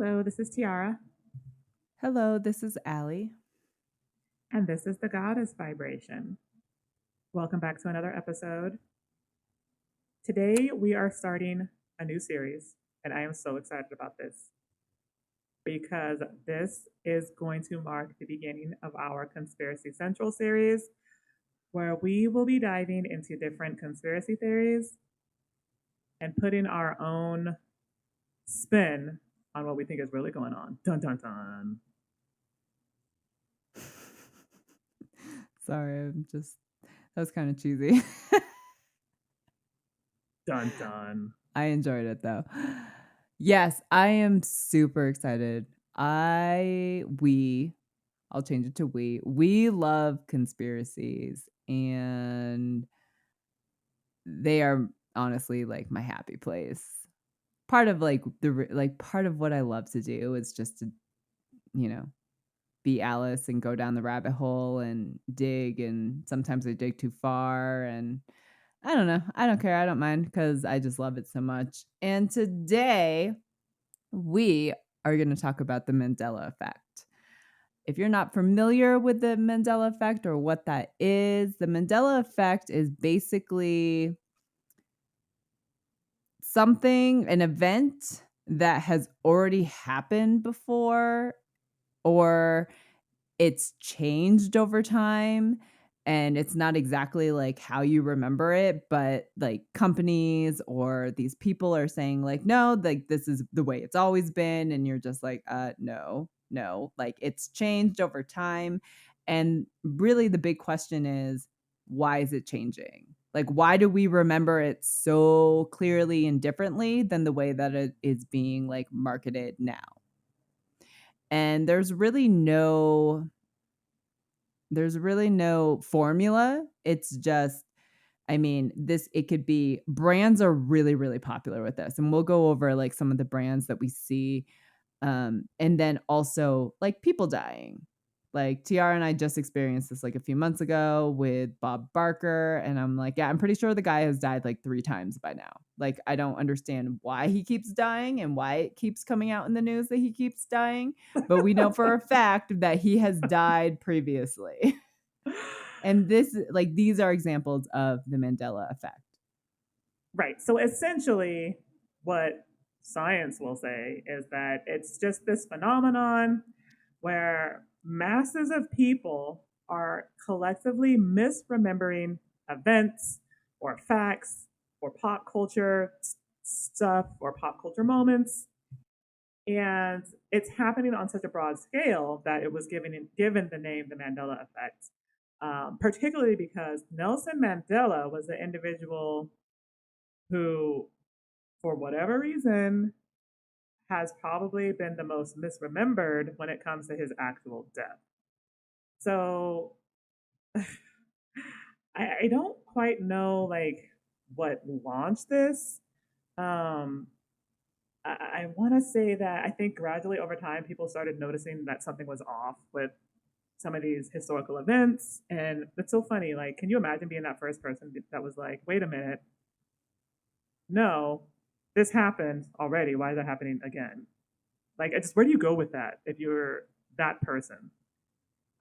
Hello, this is Tiara, Hello, this is Allie. and this is the Goddess Vibration. Welcome back to another episode. Today, we are starting a new series, and I am so excited about this because this is going to mark the beginning of our Conspiracy Central series, where we will be diving into different conspiracy theories and putting our own spin on what we think is really going on. Dun dun dun. Sorry, that was kind of cheesy. Dun dun. I enjoyed it though. Yes, I am super excited. I'll change it to we love conspiracies and they are honestly like my happy place. Part of like part of what I love to do is just to, you know, be Alice and go down the rabbit hole and dig, and sometimes I dig too far, and I don't know. I don't care. I don't mind because I just love it so much. And today we are going to talk about the Mandela Effect. If you're not familiar with the Mandela Effect or what that is, the Mandela Effect is basically an event that has already happened before, or it's changed over time, and it's not exactly like how you remember it, but like companies or these people are saying like, no, like this is the way it's always been. And you're just like, no, like it's changed over time. And really the big question is, why is it changing? Like, why do we remember it so clearly and differently than the way that it is being like marketed now? And there's really no formula. It's just, I mean, it could be brands are really, really popular with this. And we'll go over like some of the brands that we see. And then also like people dying. Like Tiara and I just experienced this like a few months ago with Bob Barker. And I'm like, yeah, I'm pretty sure the guy has died like 3 times by now. Like, I don't understand why he keeps dying and why it keeps coming out in the news that he keeps dying. But we know for a fact that he has died previously. And these are examples of the Mandela effect. Right. So essentially, what science will say is that it's just this phenomenon where masses of people are collectively misremembering events or facts or pop culture stuff or pop culture moments. And it's happening on such a broad scale that it was given the name the Mandela Effect, particularly because Nelson Mandela was the individual who, for whatever reason, has probably been the most misremembered when it comes to his actual death. So I don't quite know like what launched this. Um, I want to say that I think gradually over time people started noticing that something was off with some of these historical events, and it's so funny. Like, can you imagine being that first person that was like, "Wait a minute, no, this happened already. Why is it happening again?" Like, it's where do you go with that if you're that person?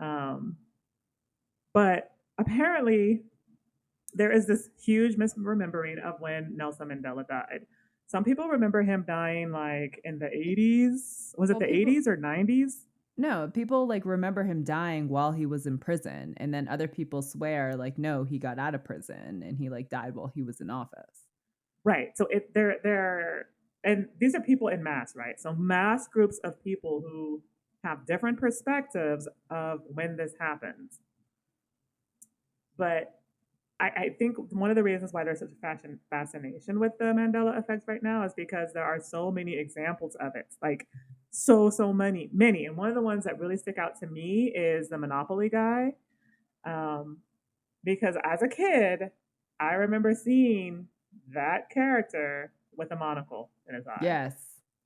Um, but apparently, there is this huge misremembering of when Nelson Mandela died. Some people remember him dying like in the 80s. Was it Well, the 80s or 90s? people like remember him dying while he was in prison, and then other people swear like, no, he got out of prison and he like died while he was in office. Right. So they're and these are people in mass, right? So mass groups of people who have different perspectives of when this happens. But I think one of the reasons why there's such a fascination with the Mandela effect right now is because there are so many examples of it, like so many. And one of the ones that really stick out to me is the Monopoly guy, um, because as a kid, I remember seeing that character with a monocle in his eye. Yes,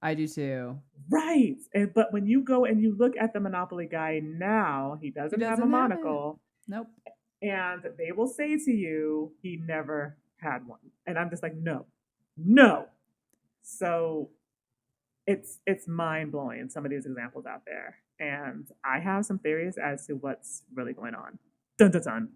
I do too. Right. But when you go and you look at the Monopoly guy now, he He doesn't have a doesn't have it. monocle, Nope. and they will say to you he never had one, and I'm just like, no, no. So it's mind blowing, some of these examples out there, and I have some theories as to what's really going on. Dun dun dun.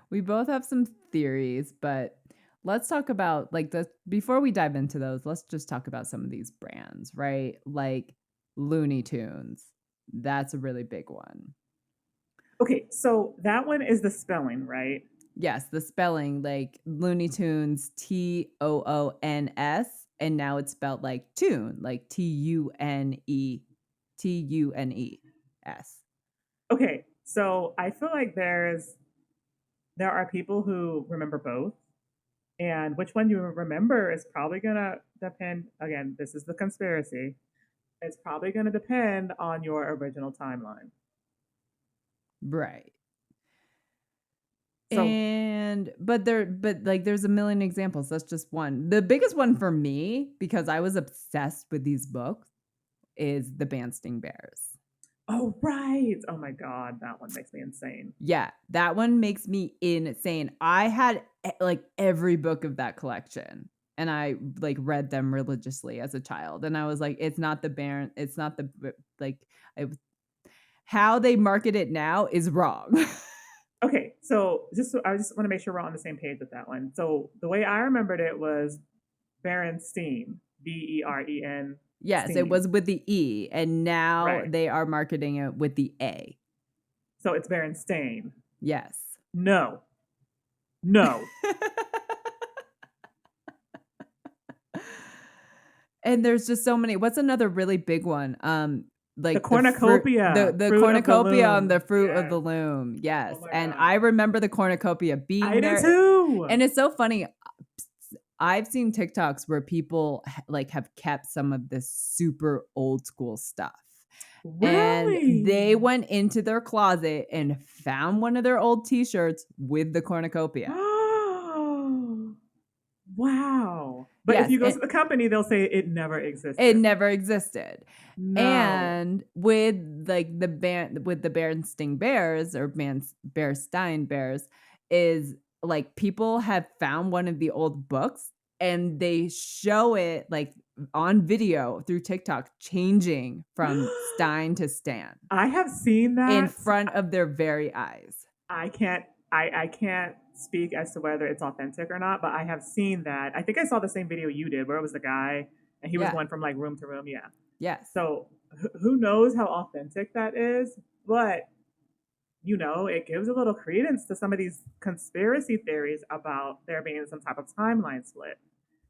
We both have some theories, but let's talk about like the before we dive into those, let's just talk about some of these brands, right? Like Looney Tunes. That's a really big one. Okay, so that one is the spelling, right? Yes, the spelling like Looney Tunes, Toons, and now it's spelled like tune, like Tunes. Okay, so I feel like there are people who remember both, and which one you remember is probably gonna depend. Again, this is the conspiracy. It's probably gonna depend on your original timeline. Right. So, But like there's a million examples. That's just one. The biggest one for me, because I was obsessed with these books, is the Berenstain Bears. oh right, oh my god, that one makes me insane. Yeah, that one makes me insane. I had like every book of that collection and I like read them religiously as a child. And I was like, it's not the Baron, it's not the like I, how they market it now is wrong. Okay, so I just want to make sure we're on the same page with that one. So the way I remembered it was Berenstein, Beren Yes, it Steen. was with the E, and now Right. they are marketing it with the A. So it's Berenstain. Yes. No, no. And there's just so many. What's another really big one? The Like cornucopia, the fruit of the cornucopia on loom. the fruit of Yes. the loom. Oh Yes. my And god. I remember the cornucopia I being do there. too. And it's so funny. I've seen TikToks where people like have kept some of this super old school stuff. And they Really? went into their closet and found one of their old t-shirts with the cornucopia. Oh, wow. But if Yes, you go and to the company, they'll say it never it existed. never existed. No. And with like the band with the Berenstain Bears or Bearstein Bears is like people have found one of the old books and they show it like on video through TikTok changing from Stein to Stan I have seen in that. front of their very eyes. I can't I can't speak as to whether it's authentic or not, but I have seen that. I think I saw the same video you did where it was the guy and he was Yeah. going from like room to room. Yeah. Yes. So who knows how authentic that is? But it gives a little credence to some of these conspiracy theories about there being some type of timeline split.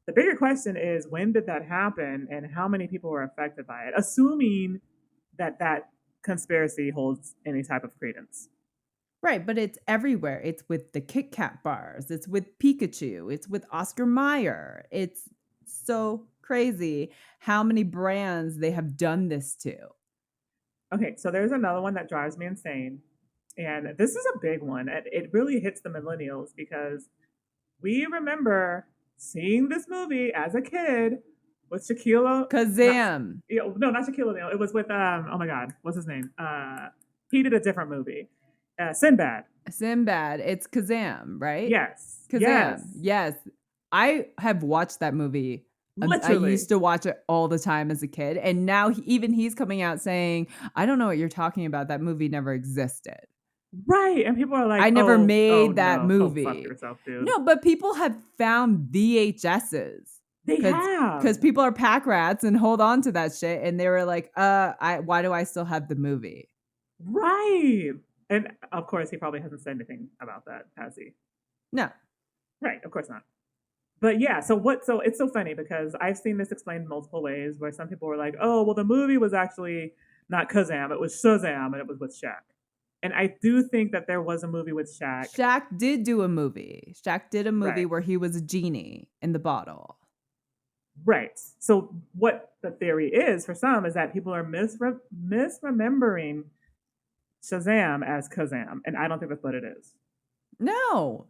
The bigger question is when did that happen and how many people were affected by it, assuming that that conspiracy holds any type of credence. Right, but it's everywhere. It's with the Kit Kat bars, it's with Pikachu, it's with Oscar Mayer. It's so crazy how many brands they have done this to. Okay, so there's another one that drives me insane. And this is a big one. And it really hits the millennials because we remember seeing this movie as a kid with Shaquille. Not, Kazam. no, not Shaquille O'Neal. It was with oh my god, what's his name? He did a different movie. Sinbad. Sinbad. It's Kazam, right? Yes. Yes. Kazam. Yes. I have watched that movie. I Literally. used to watch it all the time as a kid. And now even he's coming out saying, I don't know what you're talking about. That movie never existed. Right. And people are like, I never oh made that no, go fuck movie. yourself, dude. No, but people have found VHSs They have. because people are pack rats and hold on to that shit, and they were like, why do I still have the movie?" Right. And of course, he probably hasn't said anything about that, has he? No. Right. Of course not. But yeah, so what? So it's so funny because I've seen this explained multiple ways where some people were like, oh, well, the movie was actually not Kazam, it was Shazam, and it was with Shaq. And I do think that there was a movie with Shaq. Shaq did do a movie. Shaq did a movie Right. where he was a genie in the bottle. Right. So what the theory is for some is that people are misremembering Shazam as Kazam, and I don't think that's what it is. No.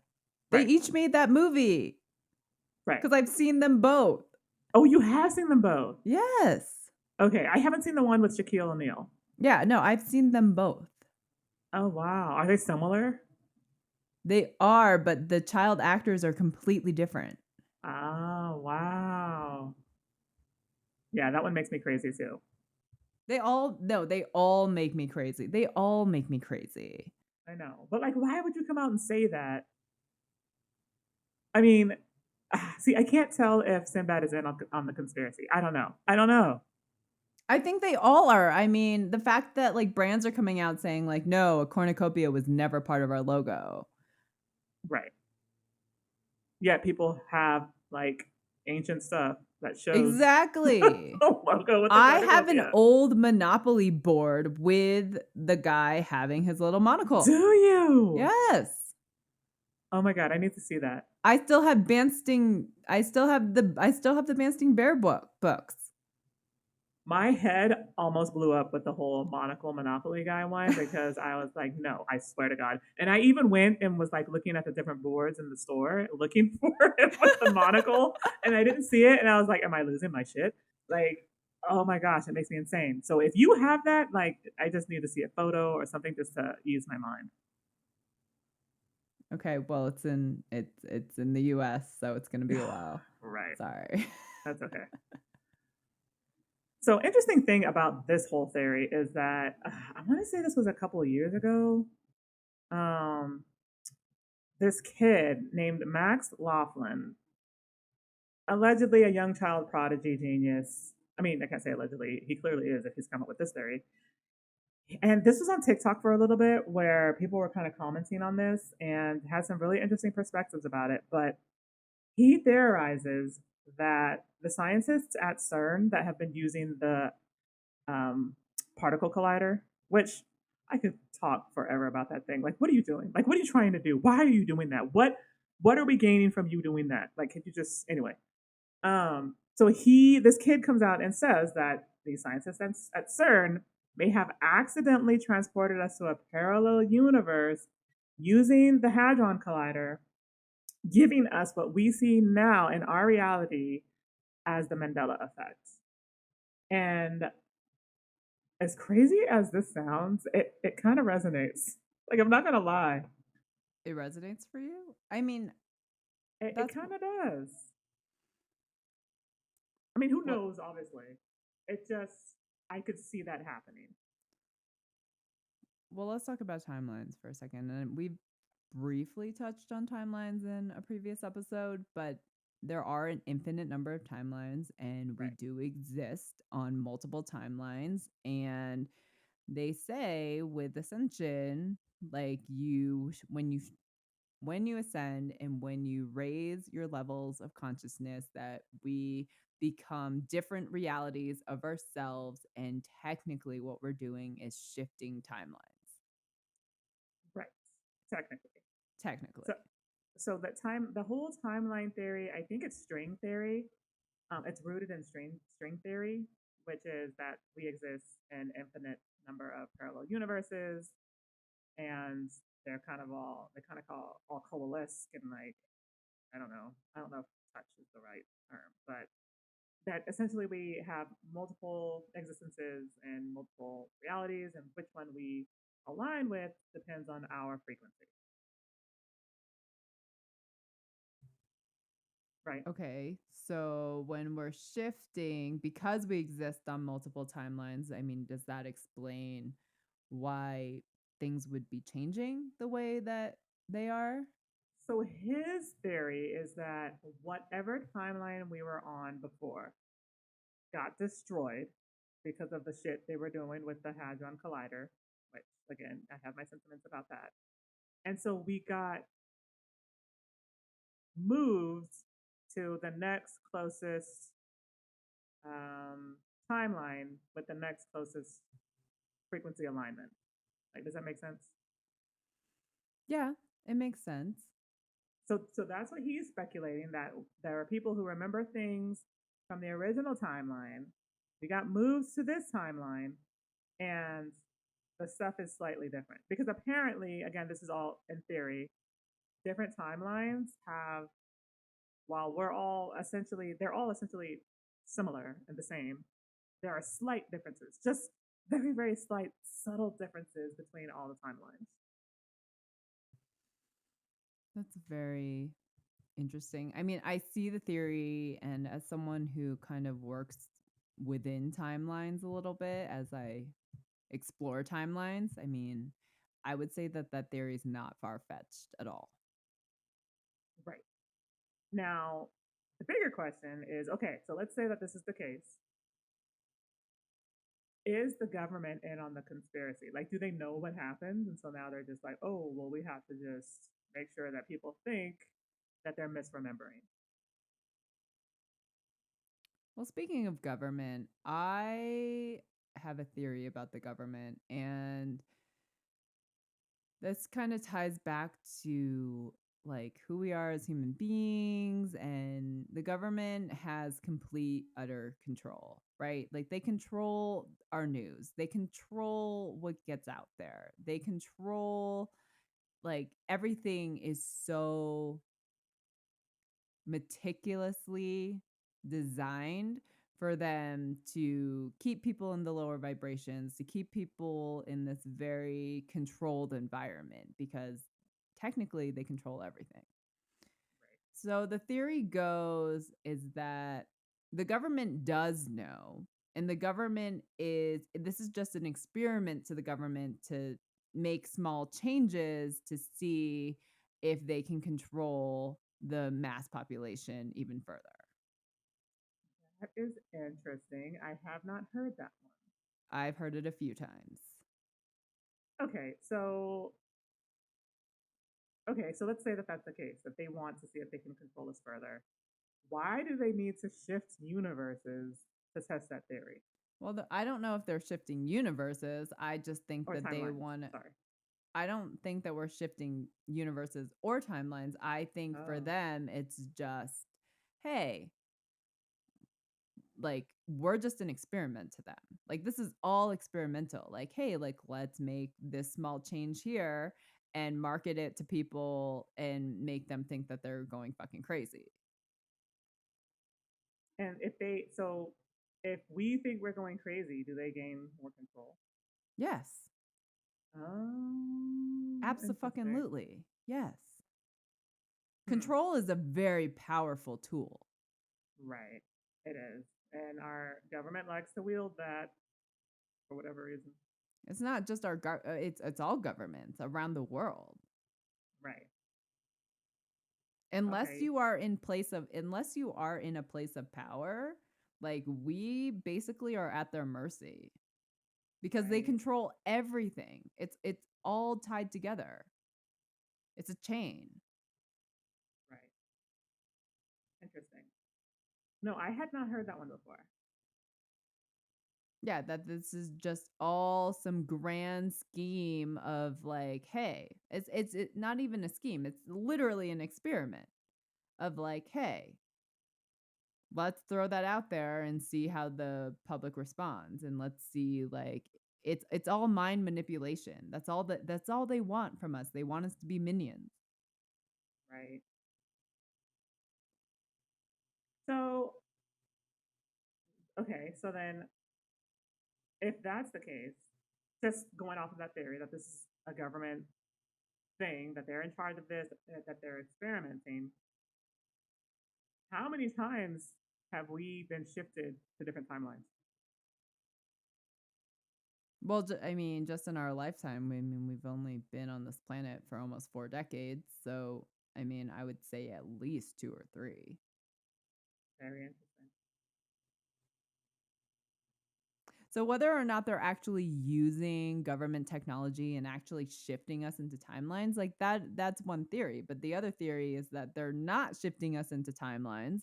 They Right. each made that movie Right. because I've seen them both. Oh, you have seen them both. Yes. Okay, I haven't seen the one with Shaquille O'Neal. Yeah, no, I've seen them both. Oh wow, are they similar? They are, but the child actors are completely different. Oh wow. Yeah, that one makes me crazy too. They all no, they all make me crazy. They all make me crazy. I know. But like, why would you come out and say that? I mean, see, I can't tell if Sinbad is in on the conspiracy. I don't know. I don't know. I think they all are. I mean, the fact that, like, brands are coming out saying, like, "No, a cornucopia was never part of our logo." Right. Yet people have like ancient stuff that shows the Exactly. logo with the I have an cornucopia. old Monopoly board with the guy having his little Do monocle. you? Yes. Oh my god, I need to see that. I still have the Banstein Bear books. My head almost blew up with the whole monocle Monopoly guy one because I was like, no, I swear to God. And I even went and was like looking at the different boards in the store, looking for it with the monocle, and I didn't see it. And I was like, am I losing my shit? Like, oh my gosh, it makes me insane. So if you have that, like, I just need to see a photo or something just to ease my mind. Okay, well, it's in the US, so it's gonna be a while. Right. Sorry. That's okay. So interesting thing about this whole theory is that I want to say this was a couple of years ago. Um, this kid named Max Laughlin, allegedly a young child prodigy genius. I mean, I can't say allegedly. He clearly is if he's come up with this theory. And this was on TikTok for a little bit where people were kind of commenting on this and had some really interesting perspectives about it. But he theorizes that the scientists at CERN that have been using the um, particle collider, which I could talk forever about that thing. Like, what are you doing? Like, what are you trying to do? Why are you doing that? What are we gaining from you doing that? Like, could you just anyway? So this kid comes out and says that the scientists at CERN may have accidentally transported us to a parallel universe using the Hadron Collider, giving us what we see now in our reality as the Mandela Effect. And as crazy as this sounds, it kind of resonates. Like, I'm not gonna lie, It resonates for you? I mean, it that's kind of does. I mean, who what knows? Obviously, it just I could see that happening. well, let's talk about timelines for a second. And we've briefly touched on timelines in a previous episode, but there are an infinite number of timelines, and we Right. do exist on multiple timelines. And they say with ascension, like when you ascend and when you raise your levels of consciousness, that we become different realities of ourselves, and technically what we're doing is shifting timelines. Right. Technically. Technically. So the whole timeline theory, I think it's string theory. It's rooted in string theory, which is that we exist in infinite number of parallel universes, and they kind of call all coalesce and like I don't know if touch is the right term, but that essentially we have multiple existences and multiple realities, and which one we align with depends on our frequency, right? Okay, so when we're shifting, because we exist on multiple timelines, I mean, does that explain why things would be changing the way that they are? So his theory is that whatever timeline we were on before got destroyed because of the shit they were doing with the Hadron Collider, which again, I have my sentiments about that. And so we got moved to the next closest um, timeline with the next closest frequency alignment. Like, does that make sense? Yeah, it makes sense. So that's what he's speculating, that there are people who remember things from the original timeline. We got moved to this timeline, and the stuff is slightly different because apparently, again, this is all in theory. Different timelines have, while they're all essentially similar and the same. There are slight differences, just very, very slight, subtle differences between all the timelines. That's very interesting. I mean, I see the theory, and as someone who kind of works within timelines a little bit as I explore timelines, I mean, I would say that that theory is not far-fetched at all. Right. Now, the bigger question is, okay, so let's say that this is the case. Is the government in on the conspiracy? Like, do they know what happened? And so now they're just like, oh, well, we have to just make sure that people think that they're misremembering. Well, speaking of government, I have a theory about the government, and this kinda ties back to, like, who we are as human beings, and the government has complete, utter control, right? Like, they control our news. They control what gets out there. They control like, everything is so meticulously designed for them to keep people in the lower vibrations, to keep people in this very controlled environment because technically they control everything. Right. So the theory goes is that the government does know, and the government is this is just an experiment to the government to make small changes to see if they can control the mass population even further. That is interesting. I have not heard that one. I've heard it a few times. Okay, so let's say that that's the case, that they want to see if they can control us further. Why do they need to shift universes to test that theory Well, I don't know if they're shifting universes. I just think or that they timelines? want Sorry. I don't think that we're shifting universes or timelines. I think for Oh, them, it's just, hey, like, we're just an experiment to them. Like, this is all experimental. Like, hey, like, let's make this small change here and market it to people and make them think that they're going fucking crazy. and if we think we're going crazy, do they gain more control? Yes, Interesting. abso-fucking-lutely. Yes. Hmm. Control is a very powerful tool. Right. It is, and our government likes to wield that for whatever reason. It's not just our it's all governments around the world. Right. Unless Okay. you are unless you are in a place of power, like, we basically are at their mercy because they Right. control everything. It's all tied together. It's a chain. Right. Interesting. No, I had not heard that one before. Yeah, that this is just all some grand scheme of, like, hey, it's not even a scheme, it's literally an experiment of, like, hey, let's throw that out there and see how the public responds, and let's see, like, it's all mind manipulation. That's all they want from us. They want us to be minions. Right. So, okay, so then if that's the case, just going off of that theory that this is a government thing, that they're in charge of this, that they're experimenting, how many times have we been shifted to different timelines? Well, I mean, just in our lifetime, I mean, we've only been on this planet for almost 4 decades, so, I mean, I would say at least 2 or 3. Very interesting. So whether or not they're actually using government technology and actually shifting us into timelines, like, that's one theory, but the other theory is that they're not shifting us into timelines,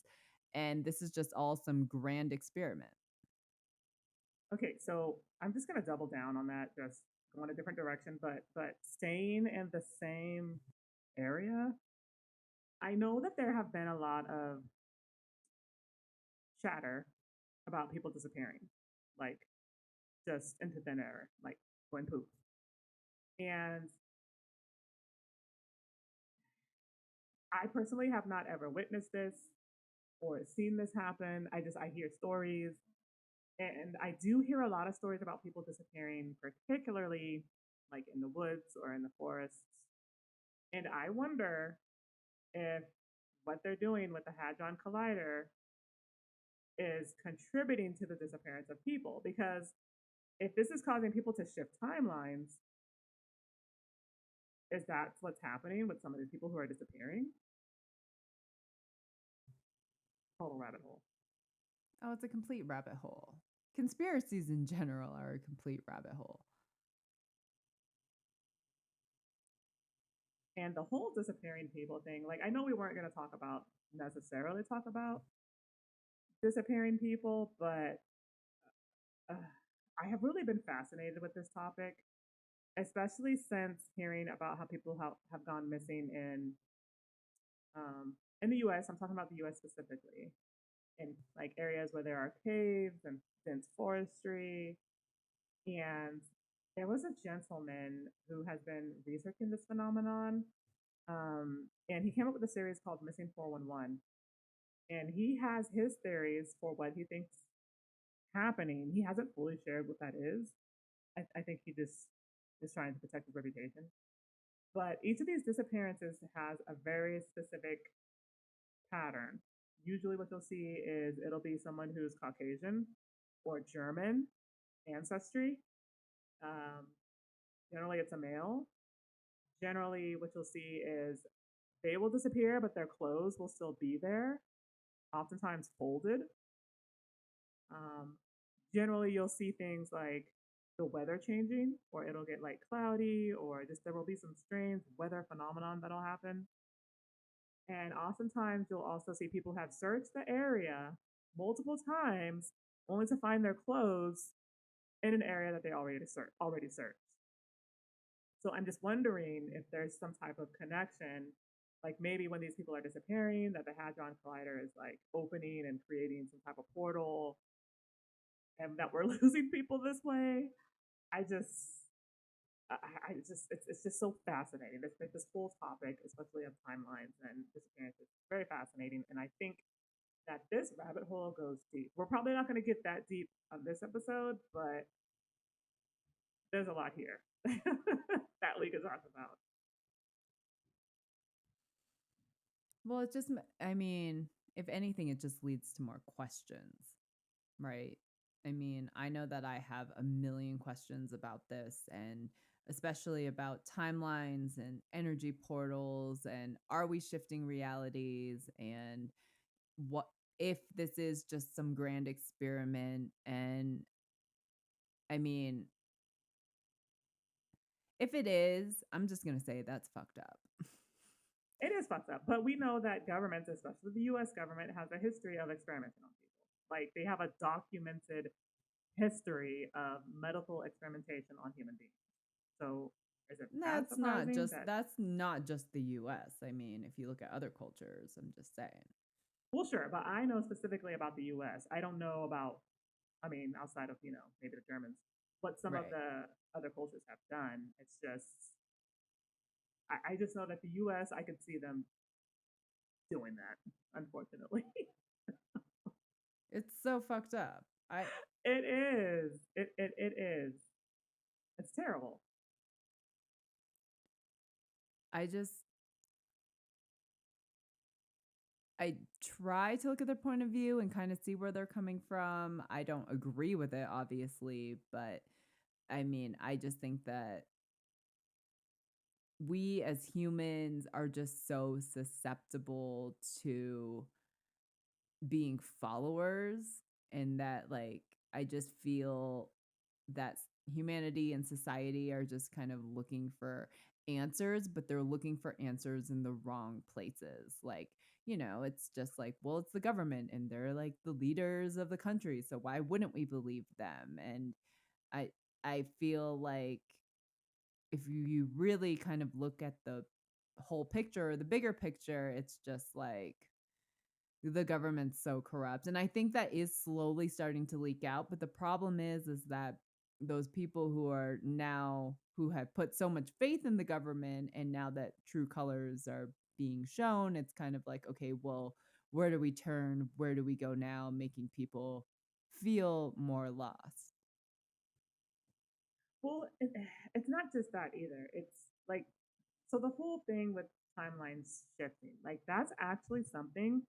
and this is just all some grand experiment. Okay, so I'm just gonna double down on that, just going a different direction, but staying in the same area. I know that there have been a lot of chatter about people disappearing, like just into thin air, like going poof. And I personally have not ever witnessed this or seen this happen. I hear stories, and I do hear a lot of stories about people disappearing, particularly like in the woods or in the forests. And I wonder if what they're doing with the Hadron Collider is contributing to the disappearance of people. Because if this is causing people to shift timelines, is that what's happening with some of the people who are disappearing? Total rabbit hole. Oh, it's a complete rabbit hole. Conspiracies in general are a complete rabbit hole. And the whole disappearing people thing, like I know we weren't going to talk about necessarily talk about disappearing people, but uh, I have really been fascinated with this topic, especially since hearing about how people have gone missing in the U.S. I'm talking about the U.S. specifically, in like areas where there are caves and dense forestry. And there was a gentleman who has been researching this phenomenon, and he came up with a series called Missing 411. And he has his theories for what he thinks happening. He hasn't fully shared what that is. I think he just is trying to protect his reputation. But each of these disappearances has a very specific pattern. Usually, what you'll see is it'll be someone who's Caucasian or German ancestry. Um, Generally, it's a male. Generally, what you'll see is they will disappear, but their clothes will still be there, oftentimes folded. Um, Generally, you'll see things like the weather changing, or it'll get like cloudy, or just there will be some strange weather phenomenon that'll happen. And oftentimes, you'll also see people have searched the area multiple times only to find their clothes in an area that they already searched. So I'm just wondering if there's some type of connection, like maybe when these people are disappearing, that the Hadron Collider is like opening and creating some type of portal, and that we're losing people this way. I just, I just, it's just so fascinating. This whole topic, especially of timelines and disappearances, is very fascinating. And I think that this rabbit hole goes deep. We're probably not going to get that deep on this episode, but there's a lot here that we could talk about. Well, it just, I mean, if anything, it just leads to more questions, right? I mean, I know that I have a million questions about this, and especially about timelines and energy portals, and are we shifting realities, and what if this is just some grand experiment? And I mean, if it is, I'm just going to say that's fucked up. It is fucked up, but we know that governments, especially the U.S. government, has a history of experimenting on people. Like they have a documented history of medical experimentation on human beings. So is it that surprising that? That's not just the US. I mean, if you look at other cultures, I'm just saying. Well, sure, but I know specifically about the U.S. I don't know about. I mean, outside of maybe the Germans, what some of Right. the other cultures have done. It's just I just know that the U.S. I could see them doing that. Unfortunately, It's so fucked up. it is. It is. It's terrible. I just I try to look at their point of view and kind of see where they're coming from. I don't agree with it obviously, but I mean, I just think that we as humans are just so susceptible to being followers, and that like I just feel that humanity and society are just kind of looking for answers, but they're looking for answers in the wrong places. Like, it's just like, well, it's the government and they're like the leaders of the country, so why wouldn't we believe them? And I I feel like if you really kind of look at the whole picture or the bigger picture, it's just like the government's so corrupt, and I think that is slowly starting to leak out, but the problem is that those people who have put so much faith in the government, and now that true colors are being shown, it's kind of like, "Okay, well, where do we turn? Where do we go now?" Making people feel more lost. Well, it's not just that either. It's like so the whole thing with timelines shifting, like that's actually something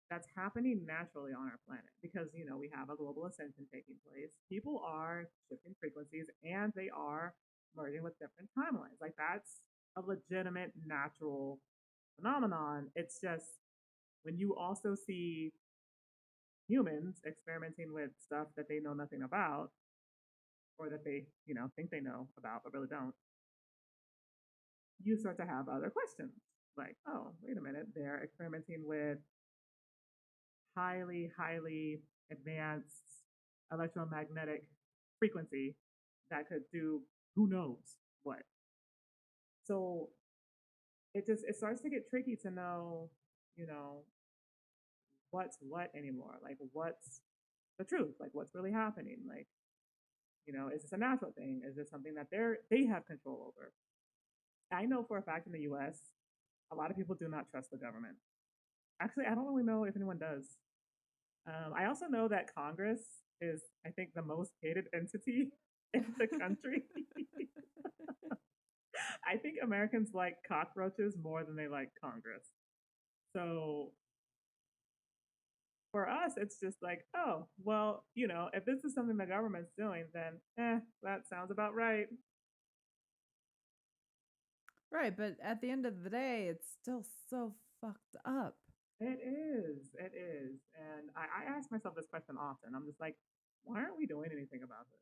that's happening naturally on our planet because we have a global ascension taking place. People are shifting frequencies and they are merging with different timelines. Like that's a legitimate natural phenomenon. It's just when you also see humans experimenting with stuff that they know nothing about or that they think they know about but really don't, you start to have other questions like, oh, wait a minute, they're experimenting with highly advanced electromagnetic frequency that could do who knows what. So it starts to get tricky to know, you know, what's what anymore. Like what's the truth? Like what's really happening? Like, is this a natural thing? Is this something that they have control over? I know for a fact in the US, a lot of people do not trust the government. Actually, I don't really know if anyone does. I also know that Congress is, I think, the most hated entity in the country. I think Americans like cockroaches more than they like Congress. So for us, it's just like, oh, well, if this is something the government's doing, then that sounds about right. Right, but at the end of the day, it's still so fucked up. It is. And I ask myself this question often. I'm just like, why aren't we doing anything about this?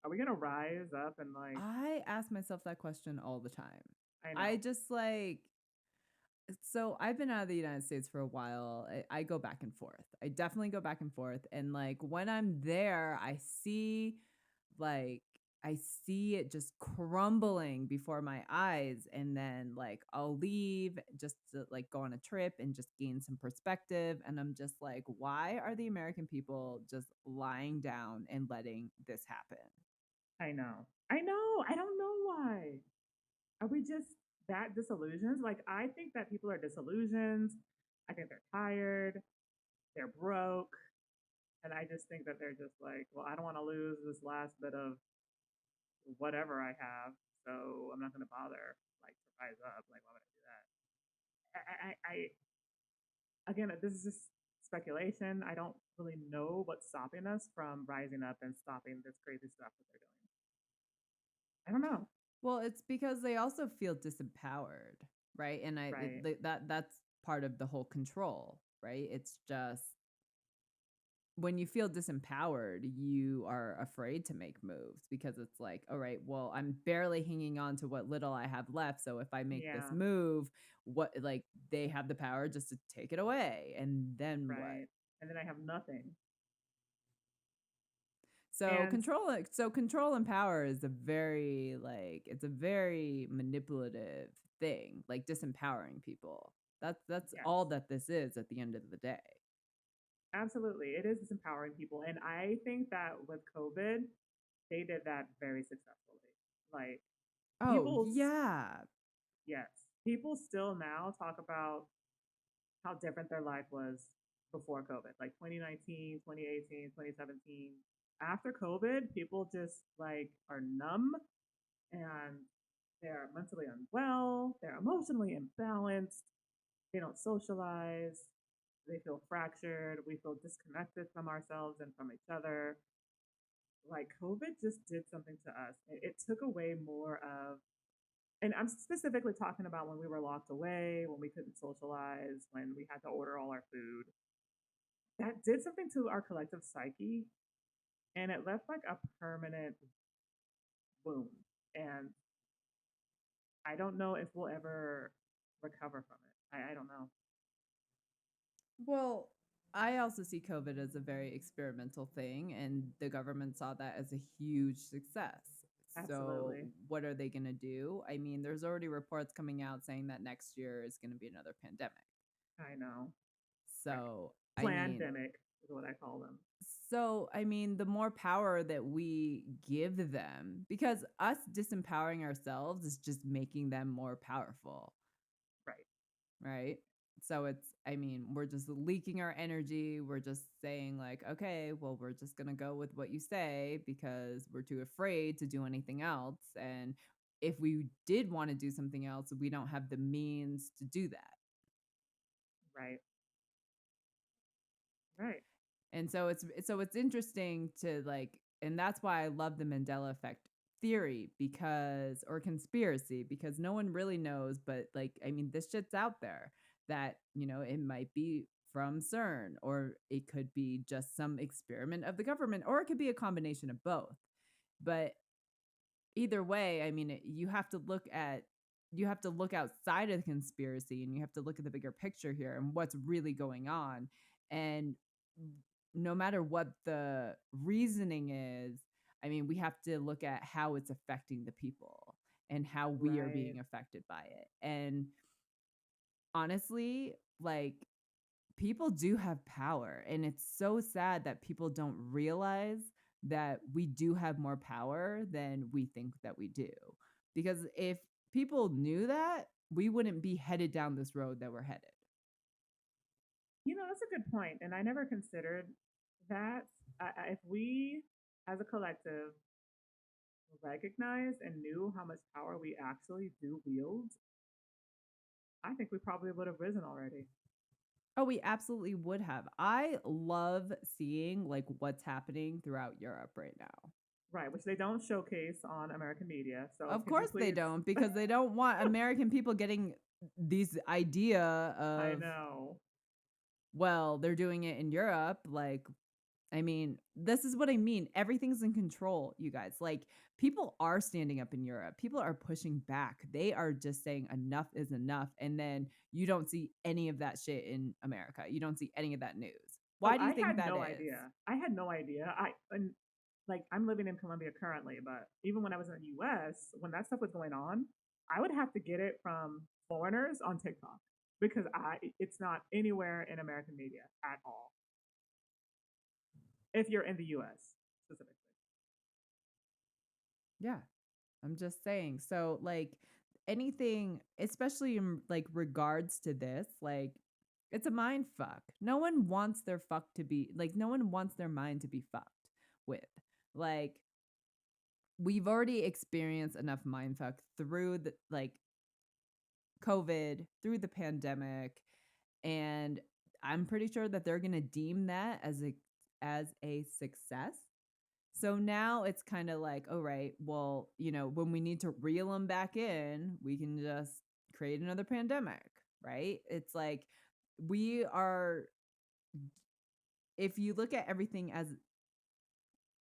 Are we gonna rise up and like, I ask myself that question all the time. I I know, just like so I've been out of the United States for a while. I go back and forth. I definitely go back and forth. And like when I'm there, like I see it just crumbling before my eyes. And then like I'll leave just to like go on a trip and just gain some perspective. And I'm just like, why are the American people just lying down and letting this happen? I know. I know. I don't know why. Are we just that disillusioned? Like, I think that people are disillusioned. I think they're tired. They're broke. And I just think that they're just like, well, I don't want to lose this last bit of whatever I have. So I'm not going to bother, like, to rise up. Like, why would I do that? Again, this is just speculation. I don't really know what's stopping us from rising up and stopping this crazy stuff that they're doing. I don't know. Well, it's because they also feel disempowered, right? And Right. that's part of the whole control, right? It's just when you feel disempowered, you are afraid to make moves because it's like, all right, well, I'm barely hanging on to what little I have left. So if I make this Yeah. move, what like they have the power just to take it away. And then what? Right. And then I have nothing. So And control and power is a very like it's a very manipulative thing, like disempowering people. That's all yes, that this is at the end of the day. absolutely. It is disempowering people. And I think that with COVID, they did that very successfully. Like Oh, people's, yeah. yes, people still now talk about how different their life was before COVID, like 2019, 2018, 2017. After COVID, people just like are numb and they're mentally unwell, they're emotionally imbalanced, they don't socialize, they feel fractured, we feel disconnected from ourselves and from each other. Like COVID just did something to us. It took away more of, and I'm specifically talking about when we were locked away, when we couldn't socialize, when we had to order all our food. That did something to our collective psyche and it left like a permanent wound. And I don't know if we'll ever recover from it. I don't know. Well, I also see COVID as a very experimental thing, and the government saw that as a huge success. So, Absolutely. what are they going to do? I mean, there's already reports coming out saying that next year is going to be another pandemic. I know. Right. So, Plandemic is what I call them. I mean, the more power that we give them, because us disempowering ourselves is just making them more powerful. Right. Right? So I mean, we're just leaking our energy. We're just saying, like, okay, well, we're just going to go with what you say because we're too afraid to do anything else. And if we did want to do something else, we don't have the means to do that. Right. Right. And so it's interesting to, like, and that's why I love the Mandela Effect theory, because, or conspiracy, because no one really knows, but, like, I mean, this shit's out there that, it might be from CERN, or it could be just some experiment of the government, or it could be a combination of both. But either way, I mean, you have to look outside of the conspiracy, and you have to look at the bigger picture here and what's really going on. And no matter what the reasoning is, I mean, we have to look at how it's affecting the people and how we are Right. being affected by it. And honestly, like, people do have power, and it's so sad that people don't realize that we do have more power than we think that we do. Because if people knew that, we wouldn't be headed down this road that we're headed. That's a good point, and I never considered that. If we, as a collective, recognized and knew how much power we actually do wield, I think we probably would have risen already. Oh, we absolutely would have. I love seeing, like, what's happening throughout Europe right now. Right, which they don't showcase on American media. So Of could you course they please? don't, because they don't want American people getting these idea I of, know. well, they're doing it in Europe, like, I mean, this is what I mean. Everything's in control, you guys. Like, people are standing up in Europe. People are pushing back. They are just saying enough is enough. And then you don't see any of that shit in America. You don't see any of that news. Oh, Why do you I think had that no is? idea. I had no idea. Like I'm living in Colombia currently, but even when I was in the US, when that stuff was going on, I would have to get it from foreigners on TikTok because I it's not anywhere in American media at all. If you're in the US specifically. Yeah, I'm just saying. So, like, anything, especially in, like, regards to this, like, it's a mind fuck. No one wants their fuck to be like, no one wants their mind to be fucked with. Like, we've already experienced enough mindfuck through the, like, COVID, through the pandemic, and I'm pretty sure that they're gonna deem that as a success. So now it's kinda like, "All right, well, when we need to reel them back in, we can just create another pandemic," right? It's like, we are if you look at everything as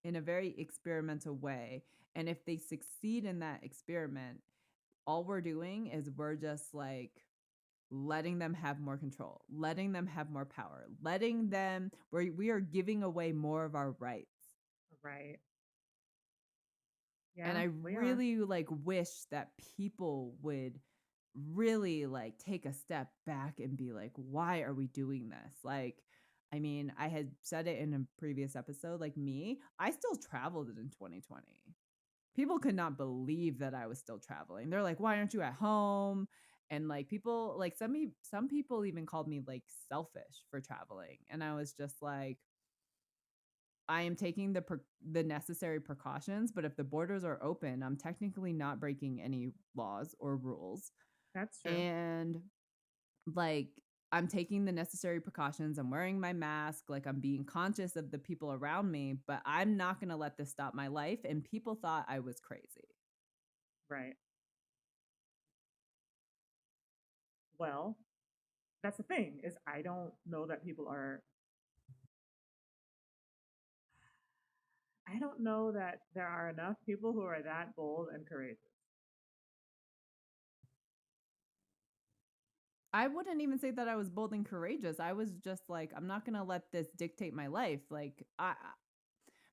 in a very experimental way, and if they succeed in that experiment, all we're doing is we're just, like, letting them have more control, letting them have more power, letting them we are giving away more of our rights. Right. And Yeah, I we are. really, like, wish that people would really, like, take a step back and be like, "Why are we doing this?" Like, I mean, I had said it in a previous episode, like, me, I still traveled in 2020. People could not believe that I was still traveling. They're like, "Why aren't you at home?" And, like, people like, some people even called me, like, selfish for traveling, and I was just like, I am taking the necessary precautions, but if the borders are open, I'm technically not breaking any laws or rules, That's true. and, like, I'm taking the necessary precautions, I'm wearing my mask, like, I'm being conscious of the people around me, but I'm not gonna let this stop my life, and people thought I was crazy. Right. Well, that's the thing is I don't know that people are I don't know that there are enough people who are that bold and courageous. I wouldn't even say that I was bold and courageous, I was just like, "I'm not gonna let this dictate my life," like,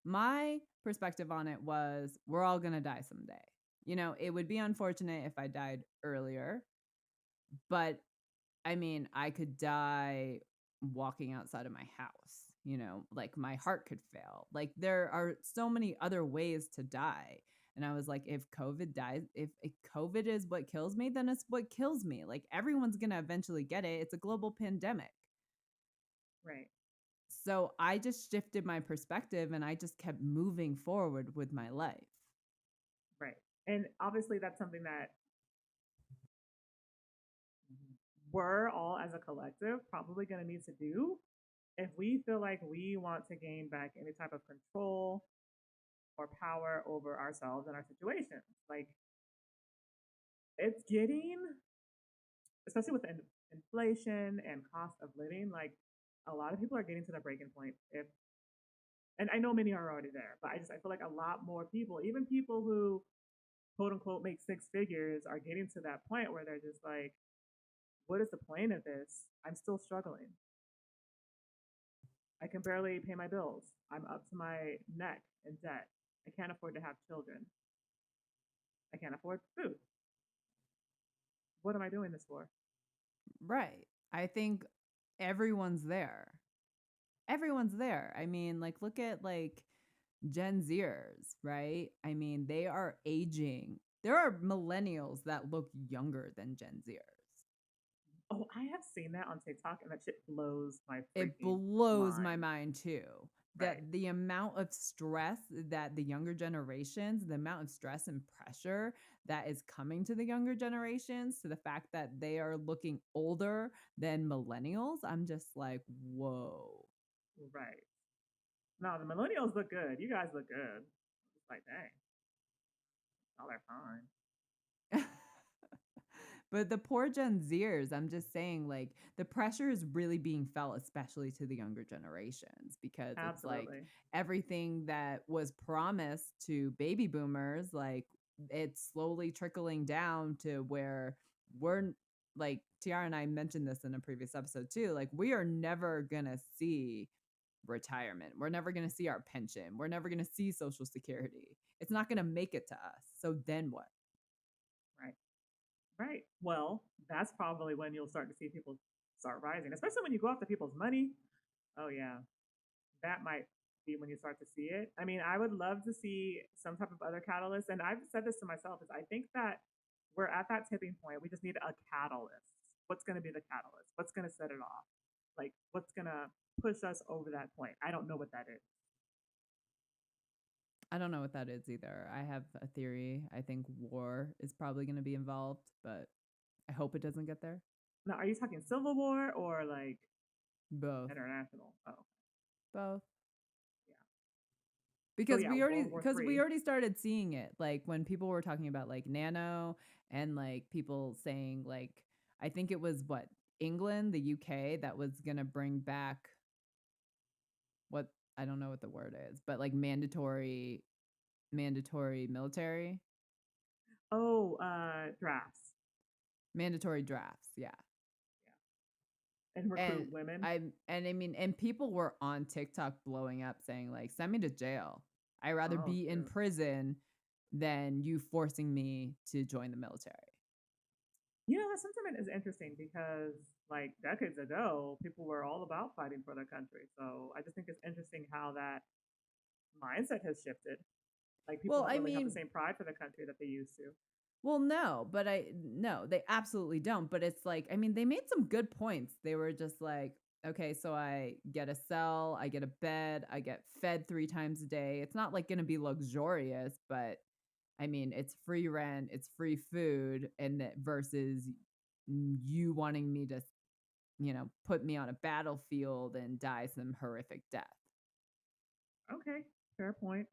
my perspective on it was, we're all gonna die someday. It would be unfortunate if I died earlier, but I mean, I could die walking outside of my house, like my heart could fail. Like, there are so many other ways to die. And I was like, if COVID is what kills me, then it's what kills me. Like, everyone's gonna eventually get it. It's a global pandemic. Right. So I just shifted my perspective and I just kept moving forward with my life. Right. And obviously that's something that we're all as a collective probably going to need to do. if we feel like we want to gain back any type of control or power over ourselves and our situations, like it's getting, especially with inflation and cost of living, like a lot of people are getting to the breaking point. If and I know many are already there, but I feel like a lot more people, even people who quote unquote make six figures, are getting to that point where they're just like, what is the point of this? I'm still struggling. I can barely pay my bills. I'm up to my neck in debt. I can't afford to have children. I can't afford food. What am I doing this for? Right. I think everyone's there. Everyone's there. I mean, like, look at like Gen Zers, right? I mean, they are aging. There are millennials that look younger than Gen Zers. Oh, I have seen that on TikTok and that shit blows my It freaking blows my mind. mind too. Right. That the amount of stress that the younger generations, the amount of stress and pressure that is coming to the younger generations, to the fact that they are looking older than millennials, I'm just like, whoa. Right. No, the millennials look good. You guys look good. It's like, dang, y'all are fine. But the poor Gen Zers, I'm just saying, like, the pressure is really being felt, especially to the younger generations, because it's like Absolutely. everything that was promised to baby boomers, like, it's slowly trickling down to where we're like, Tiara and I mentioned this in a previous episode too. Like, we are never gonna see retirement. We're never gonna see our pension. We're never gonna see Social Security. It's not gonna make it to us. So then what? Right. Right. Well, that's probably when you'll start to see people start rising, especially when you go after people's money. Oh, yeah. That might be when you start to see it. I mean, I would love to see some type of other catalyst. And I've said this to myself is I think that we're at that tipping point. We just need a catalyst. What's going to be the catalyst? What's going to set it off? Like, what's going to push us over that point? I don't know what that is. I don't know what that is either. I have a theory. I think war is probably gonna be involved, but I hope it doesn't get there. Now, are you talking Civil War or like Both. international? Oh, Both. yeah. So Because yeah, we World already War because we Three. already started seeing it, like, when people were talking about, like, nano and, like, people saying, like I think it was what? England, the UK that was gonna bring back what I don't know what the word is, but, like, mandatory military? Oh, drafts. Mandatory drafts, yeah. Yeah, and recruit And women. I mean, and people were on TikTok blowing up saying like, "Send me to jail. I'd rather Oh be in shoot. prison than you forcing me to join the military." You know, that sentiment is interesting because, like, decades ago, people were all about fighting for their country. So I just think it's interesting how that mindset has shifted. Like, people Well, don't I really have the mean same pride for the country that they used to. no, but no, they absolutely don't, but it's like, I mean, they made some good points. They were just like, "Okay, so I get a cell, I get a bed, I get fed 3 times a day." It's not like gonna be luxurious, but I mean, it's free rent, it's free food, and that versus you wanting me to, put me on a battlefield and die some horrific death. Okay, fair point.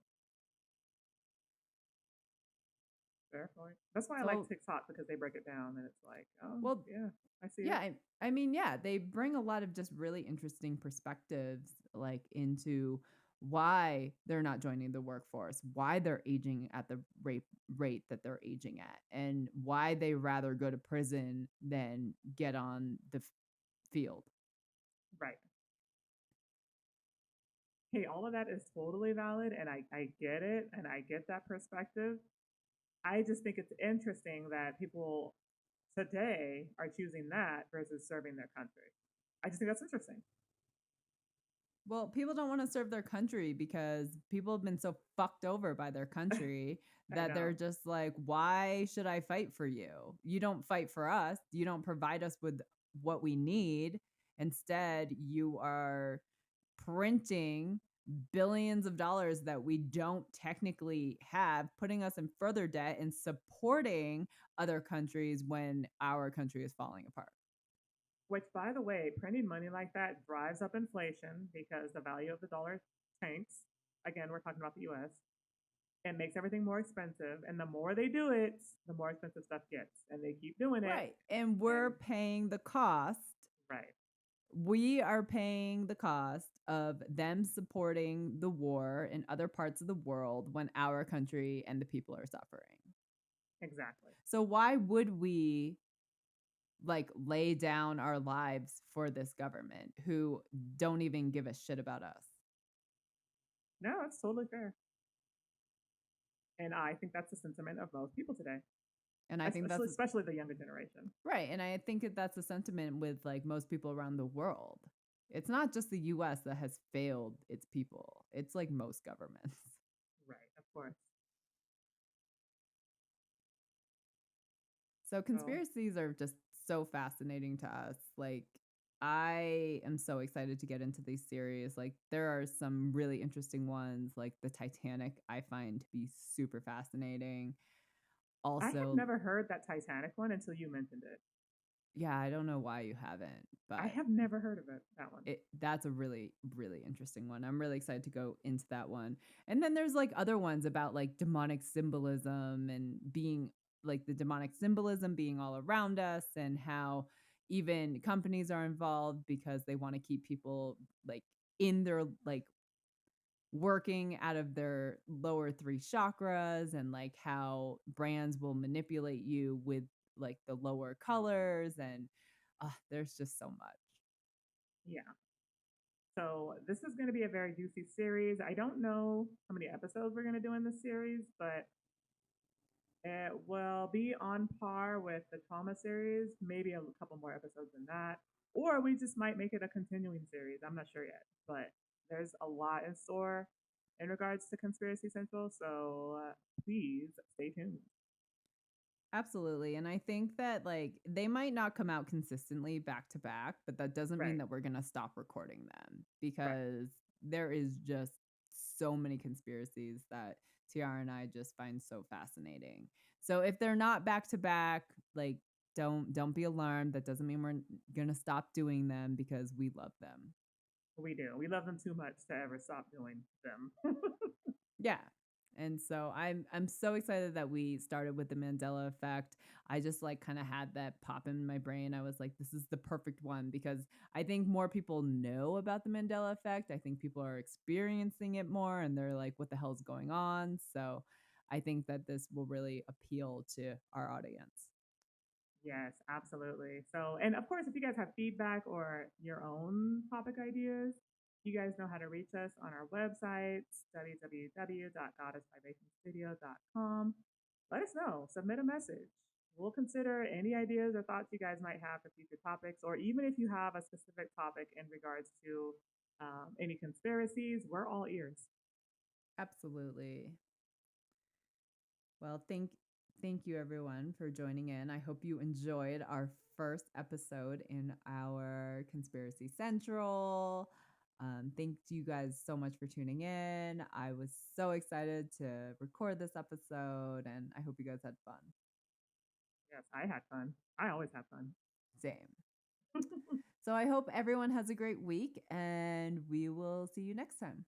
Fair point. That's why I like So, TikTok because they break it down and it's like, oh, well, yeah, I see yeah, it. I mean, yeah, they bring a lot of just really interesting perspectives, like, into why they're not joining the workforce, why they're aging at the rate that they're aging at, and why they rather go to prison than get on the field. Right. Hey, all of that is totally valid and I get it and I get that perspective. I just think it's interesting that people today are choosing that versus serving their country. I just think that's interesting. Well, people don't wanna serve their country because people have been so fucked over by their country I that they're know. just like, "Why should I fight for you? You don't fight for us. You don't provide us with what we need. Instead, you are printing billions of dollars that we don't technically have, putting us in further debt and supporting other countries when our country is falling apart." Which, by the way, printing money like that drives up inflation because the value of the dollar tanks. Again, we're talking about the US. It makes everything more expensive. And the more they do it, the more expensive stuff gets. And they keep doing it. Right, and we're And paying the cost. right, We are paying the cost of them supporting the war in other parts of the world when our country and the people are suffering. exactly. So why would we, like, lay down our lives for this government who don't even give a shit about us? No, it's totally fair. And I think that's the sentiment of most people today, And I think especially that's especially the younger generation. right, and I think that's a sentiment with, like, most people around the world. It's not just the US that has failed its people, it's like most governments. Right, of course. So So conspiracies are just so fascinating to us. Like, I am so excited to get into these series. Like, there are some really interesting ones, like the Titanic, I find to be super fascinating. I have Also, never heard that Titanic one until you mentioned it. yeah, I don't know why you haven't, I but have never heard of it, that one. that's a really, really interesting one. I'm really excited to go into that one. And then there's, like, other ones about, like, demonic symbolism and being like, the demonic symbolism being all around us and how even companies are involved because they wanna keep people, like, in their, like, working out of their lower 3 chakras and, like, how brands will manipulate you with, like, the lower colors and, there's just so much. Yeah. So this is going to be a very juicy series. I don't know how many episodes we're going to do in this series, but it will be on par with the trauma series, maybe a couple more episodes than that. Or we just might make it a continuing series. I'm not sure yet, but there's a lot in store in regards to Conspiracy Central. So please stay tuned. Absolutely, and I think that, like, they might not come out consistently back to back, but that doesn't mean Right, that we're gonna stop recording them right. because there is just so many conspiracies that Tiara and I just find so fascinating. So if they're not back to back, like, don't be alarmed. That doesn't mean we're gonna stop doing them because we love them. We do. We love them too much to ever stop doing them. Yeah. And so I'm so excited that we started with the Mandela effect. I just like kind of had that pop in my brain. I was like, this is the perfect one because I think more people know about the Mandela effect. I think people are experiencing it more and they're like, what the hell's going on? So I think that this will really appeal to our audience. Yes, absolutely. So, and of course, if you guys have feedback or your own topic ideas, you guys know how to reach us on our website, www.goddessvibrationstudio.com. Let us know, submit a message. We'll consider any ideas or thoughts you guys might have for future topics, or even if you have a specific topic in regards to any conspiracies, we're all ears. Absolutely. Well, thank you everyone for joining in. I hope you enjoyed our first episode in our Conspiracy Central. Thank you guys so much for tuning in. I was so excited to record this episode and I hope you guys had fun. Yes, I had fun. I always have fun. Same. So I hope everyone has a great week and we will see you next time.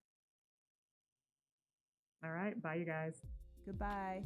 All right, bye, you guys. Goodbye.